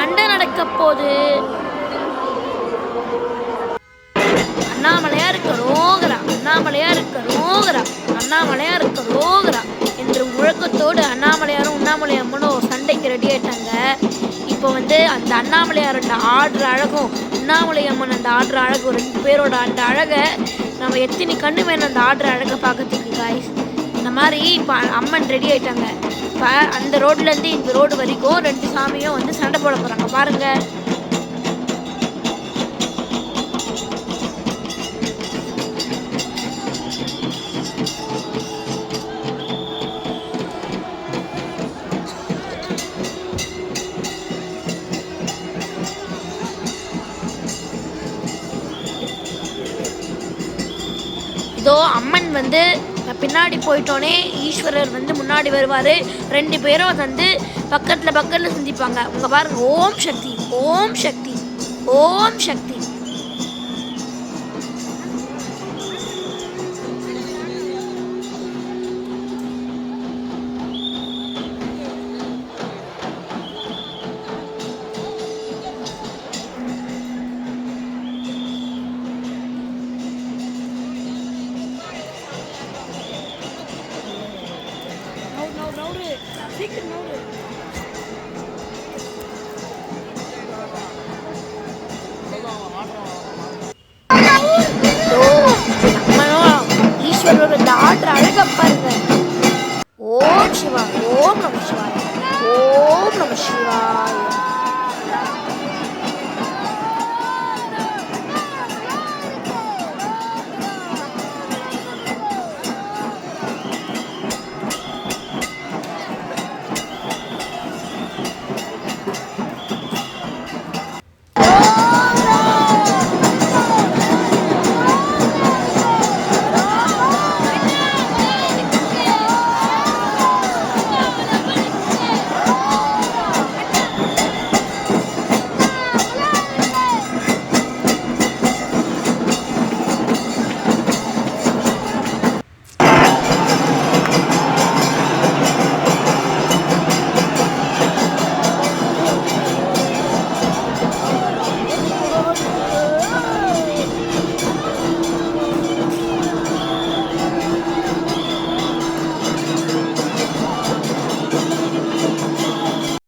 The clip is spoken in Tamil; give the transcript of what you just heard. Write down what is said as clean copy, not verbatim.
சண்டை நடக்க போது. அண்ணாமலையாருக்கு ரோகரா, அண்ணாமலையாருக்கு ரோகரா, அண்ணாமலையாருக்கு ரோகரா என்ற முழக்கத்தோடு அண்ணாமலையாரும் உண்ணாமலை அம்மனும் சண்டைக்கு ரெடி ஆயிட்டாங்க. இப்போ வந்து அந்த அண்ணாமலையாரோட ஆடுற அழகும் உண்ணாமலை அம்மன் அந்த ஆடுற அழகும் 2 பேரோட அந்த அழகை நம்ம எத்தனை கண்ணு வேணும் அந்த ஆடுற அழகை பார்க்கறதுக்கு காய்ஸ். இந்த மாதிரி இப்போ அம்மன் ரெடி ஆயிட்டாங்க. இப்போ அந்த ரோட்லேருந்து இந்த ரோடு வரைக்கும் 2 சாமியும் வந்து சண்டை போட போகிறாங்க பாருங்கள். இதோ அம்மன் வந்து பின்னாடி போயிட்டோன்னே ஈஸ்வரர் வந்து முன்னாடி வருவார். 2 பேரும் வந்து பக்கத்தில் சந்திப்பாங்க. உங்க பாருங்க, ஓம் சக்தி, ஓம் சக்தி, ஓம் சக்தி. சீக்கிரம்